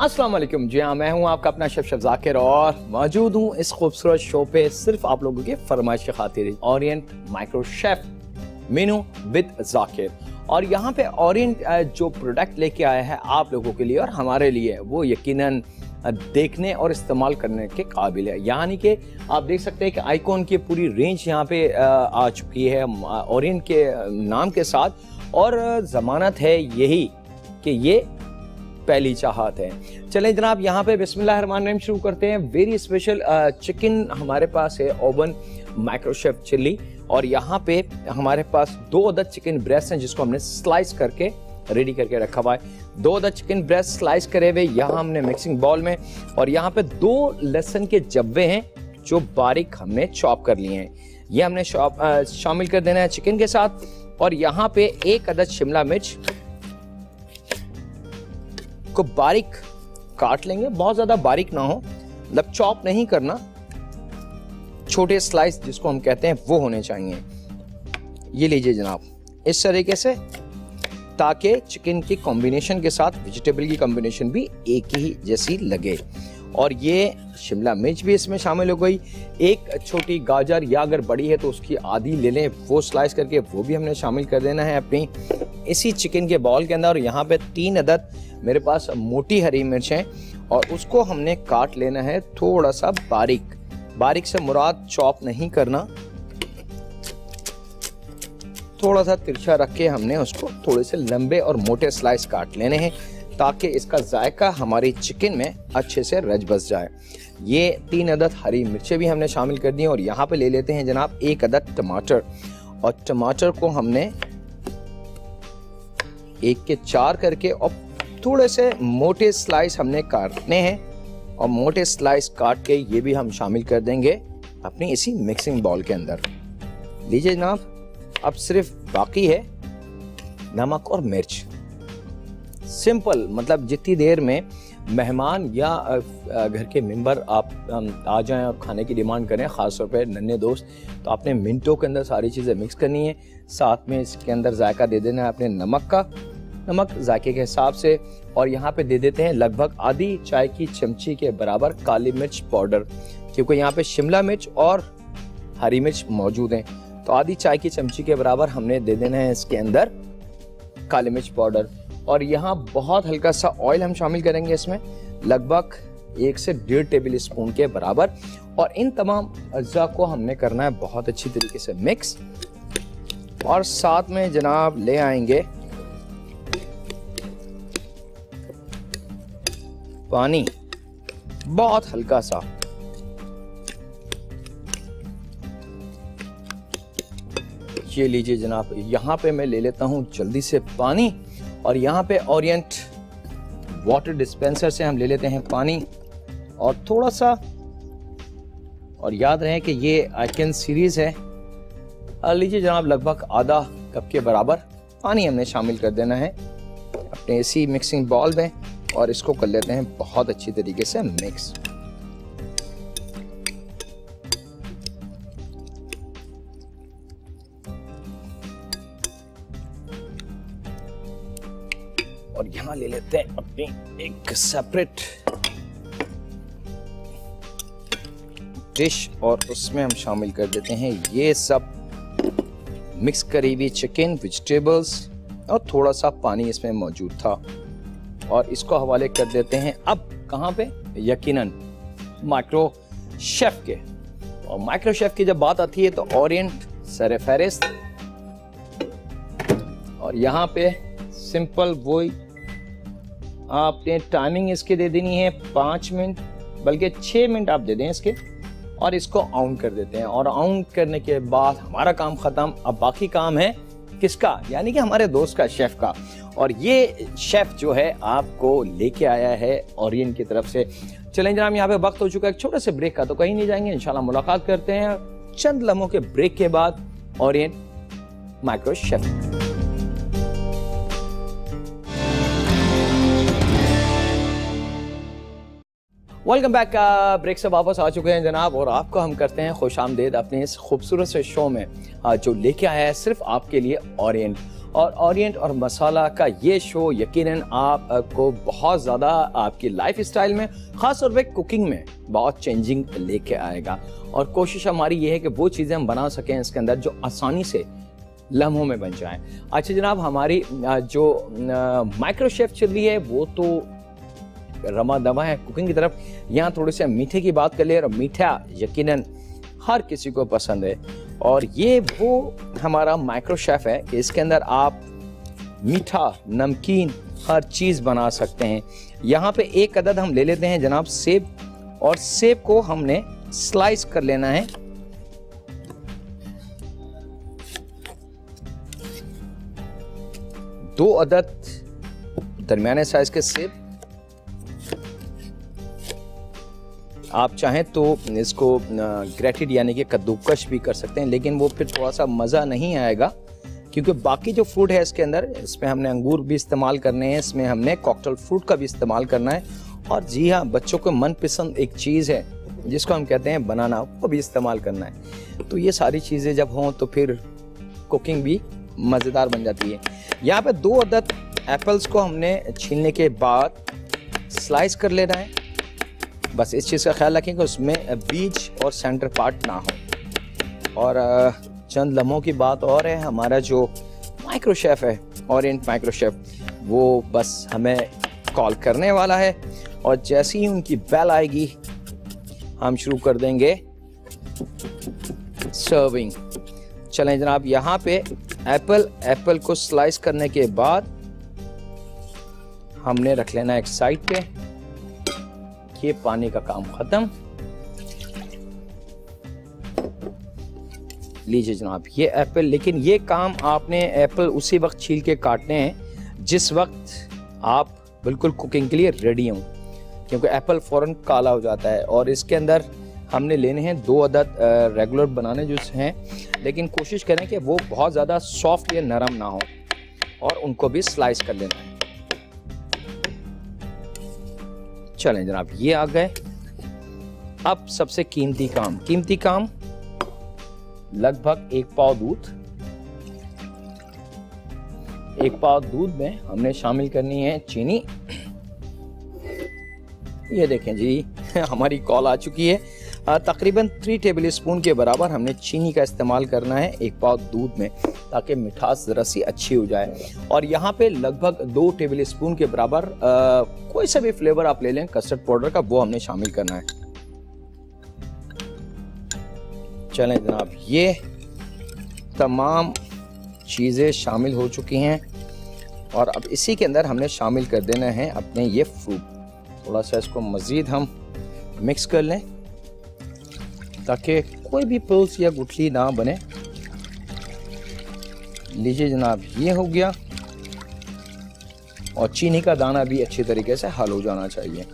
अस्सलाम वालेकुम। जी हाँ, मैं हूँ आपका अपना शेफ जाकिर और मौजूद हूँ इस खूबसूरत शो पे सिर्फ आप लोगों की फरमाइश की खातिर। Orient micro chef menu with Zakir. और यहाँ पे ओरिएंट जो प्रोडक्ट लेके आया है आप लोगों के लिए और हमारे लिए, वो यकीनन देखने और इस्तेमाल करने के काबिल है। यानी कि आप देख सकते हैं कि आइकॉन की पूरी रेंज यहाँ पे आ चुकी है ओरिएंट के नाम के साथ, और ज़मानत है यही कि ये पहली चाहत है। चलें जनाब, यहाँ पे बिस्मिल्लाहिर्रहमानिर्रहीम शुरू करते हैं। वेरी स्पेशल चिकन हमारे पास है, ओवन माइक्रो शेफ चिल्ली, और यहाँ पे हमारे पास 2 अदद चिकन ब्रेस्ट हैं जिसको हमने स्लाइस करके रेडी करके रखा हुआ है। 2 अदद चिकन ब्रेस्ट स्लाइस करे हुए यहाँ हमने मिक्सिंग बाउल में, और यहाँ पे 2 लहसुन के जब्बे हैं जो बारीक हमने चॉप कर लिए हैं, ये हमने शामिल कर देना है चिकन के साथ। और यहाँ पे 1 अदद शिमला मिर्च को बारीक काट लेंगे, बहुत ज्यादा बारीक ना हो, मतलब चॉप नहीं करना, छोटे स्लाइस जिसको हम कहते हैं वो होने चाहिए। ये लीजिए जनाब, इस तरीके से, ताकि चिकन की कॉम्बिनेशन के साथ वेजिटेबल की कॉम्बिनेशन भी एक ही जैसी लगे। और ये शिमला मिर्च भी इसमें शामिल हो गई। 1 छोटी गाजर या अगर बड़ी है तो उसकी आधी ले लें, वो स्लाइस करके वो भी हमने शामिल कर देना है अपनी इसी चिकन के बॉल के अंदर। और यहाँ पे 3 अदद मेरे पास मोटी हरी मिर्च हैं, और उसको हमने काट लेना है थोड़ा सा बारीक। बारीक से मुराद चॉप नहीं करना, थोड़ा सा तिरछा रख के हमने उसको थोड़े से लंबे और मोटे स्लाइस काट लेने हैं, ताकि इसका जायका हमारी चिकन में अच्छे से रच बस जाए। ये 3 अदद हरी मिर्चें भी हमने शामिल कर दी, और यहाँ पे ले लेते हैं जनाब 1 अदद टमाटर, और टमाटर को हमने 1 के 4 करके और थोड़े से मोटे स्लाइस हमने काटने हैं, और मोटे स्लाइस काट के ये भी हम शामिल कर देंगे अपनी इसी मिक्सिंग बाउल के अंदर। लीजिए जनाब, अब सिर्फ बाकी है नमक और मिर्च। सिंपल, मतलब जितनी देर में मेहमान या घर के मेंबर आप आ जाएं और खाने की डिमांड करें, ख़ासतौर पे नन्हे दोस्त, तो आपने मिनटों के अंदर सारी चीज़ें मिक्स करनी है। साथ में इसके अंदर जायका दे देना है अपने नमक का, नमक जायके के हिसाब से, और यहाँ पे दे देते हैं लगभग आधी चाय की चमची के बराबर काली मिर्च पाउडर, क्योंकि यहाँ पे शिमला मिर्च और हरी मिर्च मौजूद हैं, तो आधी चाय की चमची के बराबर हमने दे देना है इसके अंदर काली मिर्च पाउडर। और यहाँ बहुत हल्का सा ऑयल हम शामिल करेंगे इसमें, लगभग 1 से 1.5 टेबल स्पून के बराबर, और इन तमाम अज्जा को हमने करना है बहुत अच्छी तरीके से मिक्स। और साथ में जनाब ले आएंगे पानी, बहुत हल्का सा, ये लीजिए जनाब, यहाँ पे मैं ले लेता हूँ जल्दी से पानी, और यहाँ पे ओरिएंट वाटर डिस्पेंसर से हम ले लेते हैं पानी, और थोड़ा सा, और याद रहे कि ये आइकन सीरीज है। लीजिए जनाब, लगभग आधा कप के बराबर पानी हमने शामिल कर देना है अपने इसी मिक्सिंग बाउल में, और इसको कर लेते हैं बहुत अच्छी तरीके से मिक्स। और यहां ले लेते हैं अपनी एक सेपरेट डिश, और उसमें हम शामिल कर देते हैं ये सब मिक्स करी हुई चिकन, वेजिटेबल्स, और थोड़ा सा पानी इसमें मौजूद था, और इसको हवाले कर देते हैं अब कहां पे, यकीनन माइक्रो शेफ के। और माइक्रो शेफ की जब बात आती है तो ओरिएंट सरफहरिस्त, और यहाँ पे सिंपल वही आपने टाइमिंग इसके दे देनी है 5 मिनट, बल्कि 6 मिनट आप दे दें इसके, और इसको ऑन कर देते हैं। और ऑन करने के बाद हमारा काम खत्म। अब बाकी काम है किसका, यानी कि हमारे दोस्त का, शेफ का। और ये शेफ जो है आपको लेके आया है ओरिएंट की तरफ से। चलें जनाब, यहाँ पे वक्त हो चुका है एक छोटे से ब्रेक का, तो कहीं नहीं जाएंगे, इंशाल्लाह मुलाकात करते हैं चंद लम्हों के ब्रेक के बाद Orient micro chef. Welcome back. Break से वापस आ चुके हैं जनाब, और आपको हम करते हैं खुश आमदेद अपने इस खूबसूरत से शो में जो लेके आया है सिर्फ आपके लिए ओरिएंट। और ओरिएंट और मसाला का ये शो यकीनन आपको बहुत ज़्यादा आपकी लाइफ स्टाइल में, ख़ास तौर पे कुकिंग में बहुत चेंजिंग लेके आएगा। और कोशिश हमारी ये है कि वो चीज़ें हम बना सकें इसके अंदर जो आसानी से लम्हों में बन जाएं। अच्छा जनाब, हमारी जो माइक्रो शेफ चल रही है वो तो रमा दमा है कुकिंग की तरफ। यहाँ थोड़े से मीठे की बात कर ले, और मीठा यकीनन हर किसी को पसंद है, और ये वो हमारा माइक्रो शेफ है कि इसके अंदर आप मीठा, नमकीन हर चीज़ बना सकते हैं। यहाँ पे एक अदद हम ले लेते हैं जनाब सेब, और सेब को हमने स्लाइस कर लेना है। दो अदद दरमियाने साइज के सेब। आप चाहें तो इसको ग्रेटेड यानी कि कद्दूकश भी कर सकते हैं, लेकिन वो फिर थोड़ा सा मज़ा नहीं आएगा, क्योंकि बाकी जो फ्रूट है इसके अंदर, इसमें हमने अंगूर भी इस्तेमाल करने हैं, इसमें हमने कॉकटेल फ्रूट का भी इस्तेमाल करना है, और जी हाँ, बच्चों को मनपसंद एक चीज़ है जिसको हम कहते हैं बनाना, वो भी इस्तेमाल करना है। तो ये सारी चीज़ें जब हों तो फिर कुकिंग भी मज़ेदार बन जाती है। यहाँ पे 2 अदद एप्पल्स को हमने छीलने के बाद स्लाइस कर लेना है। बस इस चीज़ का ख्याल रखें कि उसमें बीज और सेंटर पार्ट ना हो। और चंद लम्हों की बात और है, हमारा जो माइक्रो शेफ है, ओरिएंट माइक्रो शेफ, वो बस हमें कॉल करने वाला है, और जैसे ही उनकी बेल आएगी हम शुरू कर देंगे सर्विंग। चलें जनाब, यहाँ पे एप्पल को स्लाइस करने के बाद हमने रख लेना एक साइड पे। ये पानी का काम खत्म। लीजिए जनाब ये एप्पल, लेकिन ये काम आपने एप्पल उसी वक्त छील के काटने हैं जिस वक्त आप बिल्कुल कुकिंग के लिए रेडी हों, क्योंकि एप्पल फौरन काला हो जाता है। और इसके अंदर हमने लेने हैं 2 अदद रेगुलर बनाने जो हैं, लेकिन कोशिश करें कि वो बहुत ज़्यादा सॉफ्ट या नरम ना हो, और उनको भी स्लाइस कर लेना है। चलें जनाब ये आ गए। अब सबसे कीमती काम लगभग 1 पाव दूध। 1 पाव दूध में हमने शामिल करनी है चीनी। ये देखें जी हमारी कॉल आ चुकी है। तकरीबन 3 टेबल स्पून के बराबर हमने चीनी का इस्तेमाल करना है 1 पाव दूध में, ताकि मिठास ज़रा सी अच्छी हो जाए। और यहाँ पे लगभग 2 टेबल स्पून के बराबर कोई सा भी फ्लेवर आप ले लें कस्टर्ड पाउडर का, वो हमने शामिल करना है। चलें जनाब ये तमाम चीज़ें शामिल हो चुकी हैं, और अब इसी के अंदर हमने शामिल कर देना है अपने ये फ्रूट। थोड़ा सा इसको मज़ीद हम मिक्स कर लें ताकि कोई भी पल्स या गुठली ना बने। लीजिए जनाब ये हो गया, और चीनी का दाना भी अच्छी तरीके से हल हो जाना चाहिए।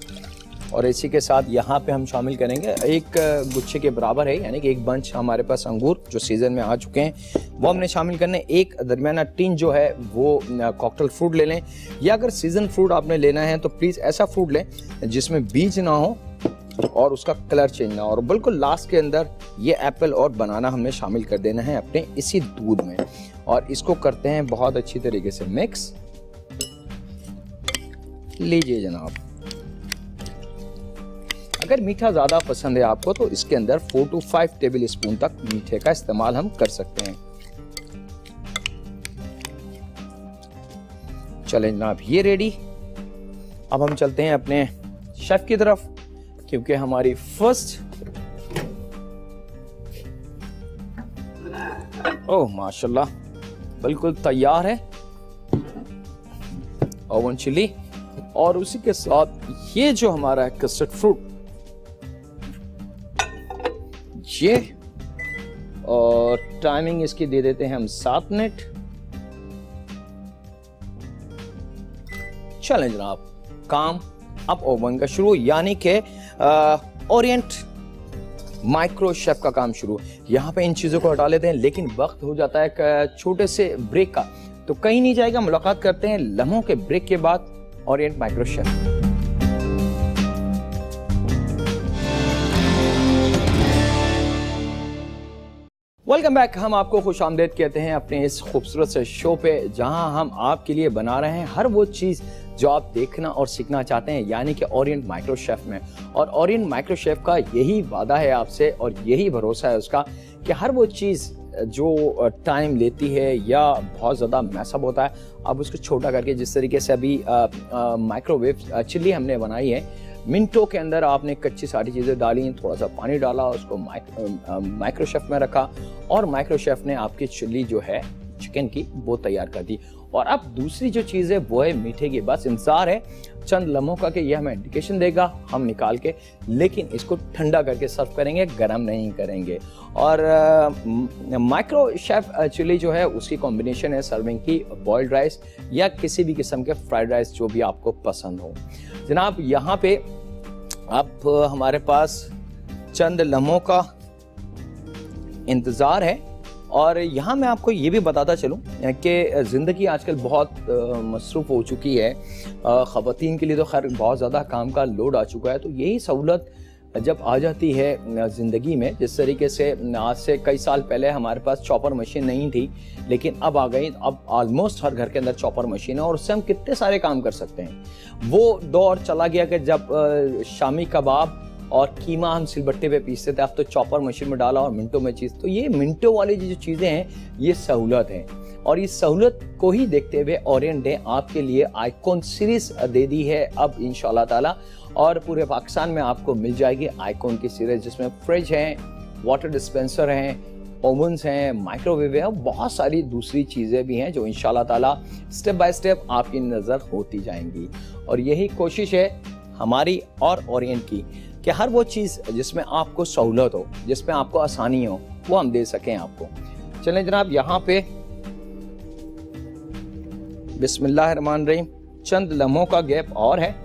और इसी के साथ यहाँ पे हम शामिल करेंगे 1 गुच्छे के बराबर है, यानी कि 1 बंच हमारे पास अंगूर जो सीज़न में आ चुके हैं, वो हमने शामिल करने। 1 दरमियाना टिन जो है वो कॉकटेल फ्रूट ले लें, या अगर सीज़न फ्रूट आपने लेना है तो प्लीज़ ऐसा फ्रूट लें जिसमें बीज ना हो और उसका कलर चेंज ना हो। और बिल्कुल लास्ट के अंदर ये एप्पल और बनाना हमने शामिल कर देना है अपने इसी दूध में, और इसको करते हैं बहुत अच्छी तरीके से मिक्स। लीजिए जनाब, अगर मीठा ज़्यादा पसंद है आपको तो इसके अंदर 4 to 5 टेबल स्पून तक मीठे का इस्तेमाल हम कर सकते हैं। चलें जनाब ये रेडी। अब हम चलते हैं अपने शेफ की तरफ, क्योंकि हमारी फर्स्ट ओह माशाल्लाह बिल्कुल तैयार है ओवन चिली, और उसी के साथ ये जो हमारा है कस्टर्ड फ्रूट ये, और टाइमिंग इसकी दे देते हैं हम 7 मिनट। चलें जनाब काम अब ओवन का शुरू, यानी कि ओरिएंट माइक्रो शेफ का काम शुरू। यहाँ पे इन चीज़ों को हटा लेते हैं, लेकिन वक्त हो जाता है एक छोटे से ब्रेक का, तो कहीं नहीं जाएगा। मुलाकात करते हैं लम्हों के ब्रेक के बाद Orient micro chef. Welcome back. हम आपको खुशामदीद कहते हैं अपने इस खूबसूरत से शो पे, जहां हम आपके लिए बना रहे हैं हर वो चीज़ जो आप देखना और सीखना चाहते हैं, यानी कि ओरिएंट माइक्रो शेफ में। और ओरिएंट माइक्रो शेफ का यही वादा है आपसे और यही भरोसा है उसका कि हर वो चीज़ जो टाइम लेती है या बहुत ज़्यादा मैसअप होता है, आप उसको छोटा करके, जिस तरीके से अभी माइक्रोवेव चिल्ली हमने बनाई है, मिनटों के अंदर आपने कच्ची सारी चीज़ें डाली, थोड़ा सा पानी डाला, उसको माइक्रो शेफ में रखा और माइक्रो शेफ ने आपकी चिल्ली जो है चिकन की वो तैयार कर दी। और अब दूसरी जो चीज़ है वो है मीठे की। बस इंतजार है चंद लम्हों का कि यह हमें इंडिकेशन देगा, हम निकाल के, लेकिन इसको ठंडा करके सर्व करेंगे, गर्म नहीं करेंगे। और माइक्रो शेफ चिल्ली जो है उसकी कॉम्बिनेशन है सर्विंग की बॉइल्ड राइस या किसी भी किस्म के फ्राइड राइस जो भी आपको पसंद हो। जनाब यहाँ पे अब हमारे पास चंद लम्हों का इंतज़ार है। और यहाँ मैं आपको ये भी बताता चलूँ कि ज़िंदगी आजकल बहुत मसरूफ़ हो चुकी है। ख़वातीन के लिए तो खैर बहुत ज़्यादा काम का लोड आ चुका है, तो यही सहूलत जब आ जाती है ज़िंदगी में, जिस तरीके से आज से कई साल पहले हमारे पास चॉपर मशीन नहीं थी, लेकिन अब आ गई। अब ऑलमोस्ट हर घर के अंदर चॉपर मशीन है और उससे हम कितने सारे काम कर सकते हैं। वो दौर चला गया कि जब शामी कबाब और कीमा हम सिलबट्टे पे पीसते थे, अब तो चॉपर मशीन में डाला और मिनटों में चीज़। तो ये मिनटों वाली जो चीज़ें हैं ये सहूलत है, और इस सहूलत को ही देखते हुए ओरिएंट ने आपके लिए आइकॉन सीरीज दे दी है अब इंशाल्लाह ताला। और पूरे पाकिस्तान में आपको मिल जाएगी आइकॉन की सीरीज, जिसमें फ्रिज हैं, वाटर डिस्पेंसर हैं, ओवन्स हैं, माइक्रोवेव है और बहुत सारी दूसरी चीज़ें भी हैं जो इंशाल्लाह ताला स्टेप बाय स्टेप आपकी नज़र होती जाएंगी। और यही कोशिश है हमारी और ओरिएंट की कि हर वो चीज़ जिसमें आपको सहूलत हो, जिसमें आपको आसानी हो, वो हम दे सकें आपको। चलें जनाब, यहाँ पे बिस्मिल्लाहिर्रहमानिर्रहीम, चंद लम्हों का गैप और है,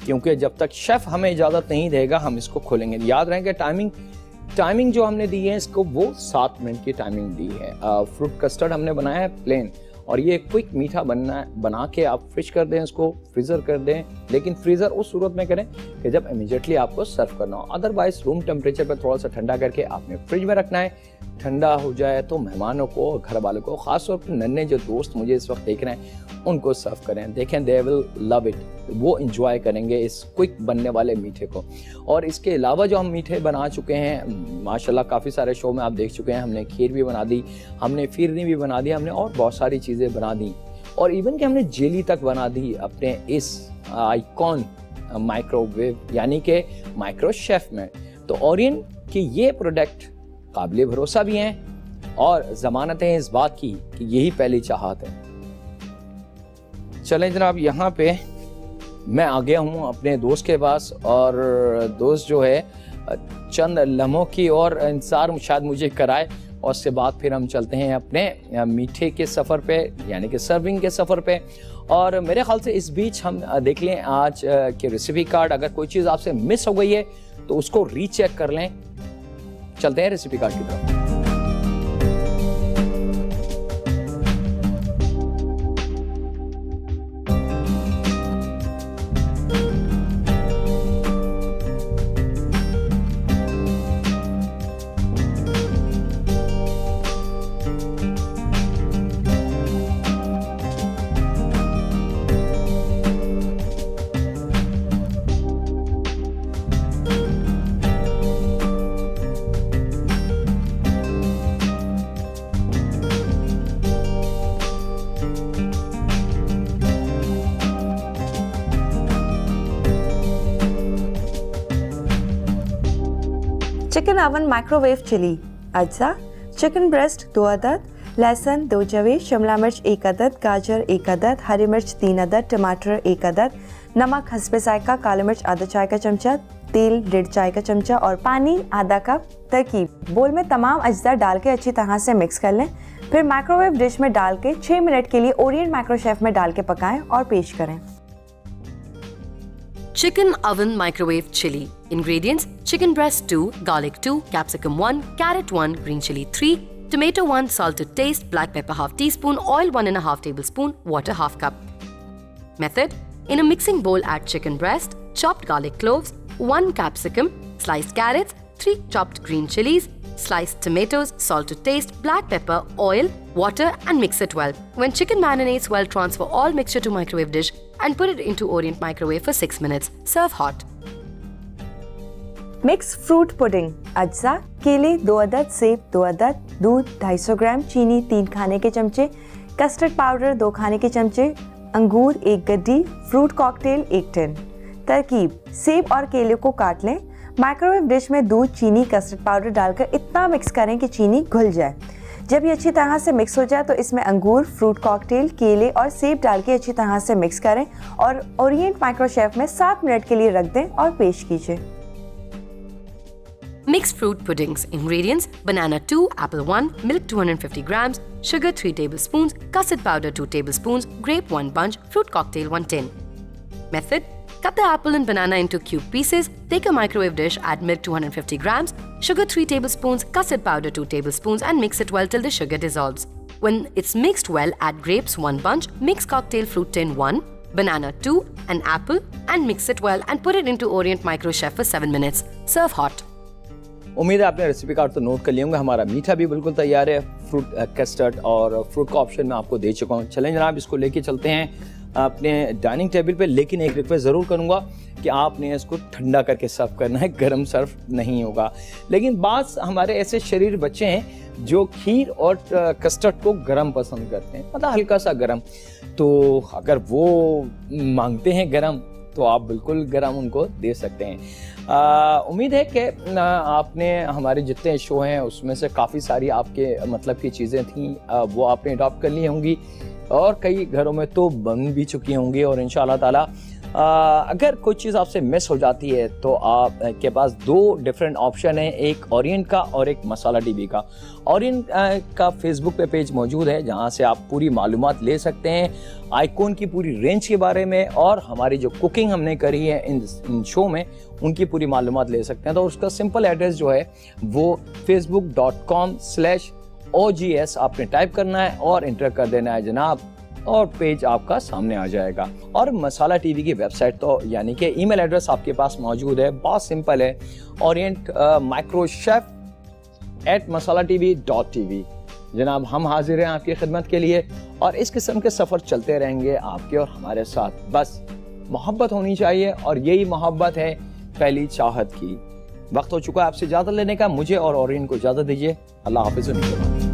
क्योंकि जब तक शेफ हमें इजाज़त नहीं देगा हम इसको खोलेंगे। याद रहे कि टाइमिंग जो हमने दी है इसको, वो 7 मिनट की टाइमिंग दी है। फ्रूट कस्टर्ड हमने बनाया है प्लेन, और ये क्विक मीठा बना के आप फ्रिज कर दें, इसको फ्रीज़र कर दें, लेकिन फ्रीज़र उस सूरत में करें कि जब इमीडिएटली आपको सर्व करना हो। अदरवाइज रूम टेम्परेचर पर थोड़ा सा ठंडा करके आपने फ्रिज में रखना है। ठंडा हो जाए तो मेहमानों को, घर वालों को, ख़ासतौर पर नन्हे जो दोस्त मुझे इस वक्त देख रहे हैं, उनको सर्व करें। देखें, दे विल लव इट, वो इंजॉय करेंगे इस क्विक बनने वाले मीठे को। और इसके अलावा जो हम मीठे बना चुके हैं माशाल्लाह, काफ़ी सारे शो में आप देख चुके हैं, हमने खीर भी बना दी, हमने फिरनी भी बना दी, हमने और बहुत सारी चीज़ें बना दी, और इवन कि हमने जेली तक बना दी अपने इस आइकॉन माइक्रोवेव यानी कि माइक्रो शेफ में। तो ओरिएंट के ये प्रोडक्ट काबिल भरोसा भी हैं और ज़मानत है इस बात की कि यही पहली चाहत है। चलें जनाब, यहाँ पे मैं आ गया हूँ अपने दोस्त के पास, और दोस्त जो है चंद लम्हों की और इंतज़ार शायद मुझे कराए, और उसके बाद फिर हम चलते हैं अपने मीठे के सफ़र पे, यानी कि सर्विंग के सफ़र पे। और मेरे ख्याल से इस बीच हम देख लें आज के रेसिपी कार्ड, अगर कोई चीज़ आपसे मिस हो गई है तो उसको रीचेक कर लें। चलते हैं रेसिपी कार्ड की तरफ। Chicken oven microwave chilli. अज्जा: चिकन ब्रेस्ट 2 अदद, लहसुन 2 जवे, शिमला मिर्च 1 अदद, गाजर 1 अदद, हरी मिर्च 3 अदद, टमाटर 1 अदद, नमक हस्बे जायका, काली मिर्च आधा चाय का चमचा, तेल 1.5 चाय का चमचा और पानी आधा कप। तरकीब: बोल में तमाम अज्जा डाल के अच्छी तरह से मिक्स कर लें, फिर माइक्रोवेव डिश में डाल के 6 मिनट के लिए ओरिएंट माइक्रो शेफ में डाल के पकाएं और पेश करें। Chicken oven microwave chili. Ingredients: chicken breast 2, garlic 2, capsicum 1, carrot 1, green chili 3, tomato 1, salt to taste, black pepper ½ teaspoon, oil 1½ tablespoon, water ½ cup. Method: in a mixing bowl add chicken breast, chopped garlic cloves, 1 capsicum, sliced carrots, 3 chopped green chilies, sliced tomatoes, salt to taste, black pepper, oil, water and mix it well. When chicken marinates well, transfer all mixture to microwave dish and put it into Orient microwave for 6 minutes. Serve hot. Mix fruit pudding. अज्जा: केले 2 अदद, सेब 2 अदद, दूध 250 ग्राम, चीनी 3 खाने के चमचे, कस्टर्ड पाउडर 2 खाने के चमचे, अंगूर 1 गड्डी, फ्रूट कॉकटेल 1 टिन। तरकीब: सेब और केले को काट लें, माइक्रोवेव डिश में दूध, चीनी, कस्टर्ड पाउडर डालकर इतना मिक्स करें कि चीनी घुल जाए। जब ये अच्छी तरह से मिक्स हो जाए तो इसमें अंगूर, फ्रूट कॉकटेल, केले और सेब डाल के अच्छी तरह से मिक्स करें और ओरिएंट माइक्रो शेफ में 7 मिनट के लिए रख दें और पेश कीजिए। Mixed fruit puddings. Ingredients: banana 2, apple 1, milk 250 grams, sugar 3 tablespoons, custard powder 2 tablespoons, grape 1 bunch, fruit cocktail 1 tin. Method: cut the apple and banana into cube pieces, take a microwave dish, add milk 250 grams, sugar 3 tablespoons, custard powder 2 tablespoons and mix it well till the sugar dissolves. When it's mixed well, add grapes 1 bunch, mix cocktail fruit tin 1, banana 2 and apple and mix it well and put it into Orient micro chef for 7 minutes. Serve hot. उम्मीद है आपने recipe card तो note कर लिया होंगे। हमारा मीठा भी बिल्कुल तैयार है, फ्रूट कस्टर्ड और फ्रूट का ऑप्शन मैं आपको दे चुका हूँ। चलें जनाब, इसको लेके चलते हैं अपने डाइनिंग टेबल पे, लेकिन एक रिक्वेस्ट ज़रूर करूँगा कि आपने इसको ठंडा करके सर्व करना है, गर्म सर्व नहीं होगा। लेकिन बात हमारे ऐसे शरीर बच्चे हैं जो खीर और कस्टर्ड को गर्म पसंद करते हैं, मतलब हल्का सा गर्म। तो अगर वो मांगते हैं गर्म तो आप बिल्कुल गर्म उनको दे सकते हैं। उम्मीद है कि आपने हमारे जितने शो हैं उसमें से काफ़ी सारी आपके मतलब की चीज़ें थी वो आपने अडॉप्ट कर ली होंगी और कई घरों में तो बन भी चुकी होंगी। और इंशाल्लाह ताला अगर कोई चीज़ आपसे मिस हो जाती है तो आप के पास 2 डिफरेंट ऑप्शन है, एक ओरिएंट का और एक मसाला टीवी का। ओरिएंट का फेसबुक पे पेज मौजूद है जहां से आप पूरी मालूमात ले सकते हैं आइकॉन की पूरी रेंज के बारे में, और हमारी जो कुकिंग हमने करी है इन शो में उनकी पूरी मालूमात ले सकते हैं। तो उसका सिंपल एड्रेस जो है वो facebook.com/OGS आपने टाइप करना है और इंटर कर देना है जनाब, और पेज आपका सामने आ जाएगा। और मसाला टीवी की वेबसाइट तो यानी कि ईमेल एड्रेस आपके पास मौजूद है, बहुत सिंपल है, orientmicrochef@masalatv.tv। जनाब हम हाजिर हैं आपकी खिदमत के लिए और इस किस्म के सफ़र चलते रहेंगे आपके और हमारे साथ। बस मोहब्बत होनी चाहिए और यही मोहब्बत है पहली चाहत की। वक्त हो चुका है आपसे इजाज़त लेने का, मुझे और ओरिएंट को इजाज़त दीजिए। अल्लाह हाफ़िज़।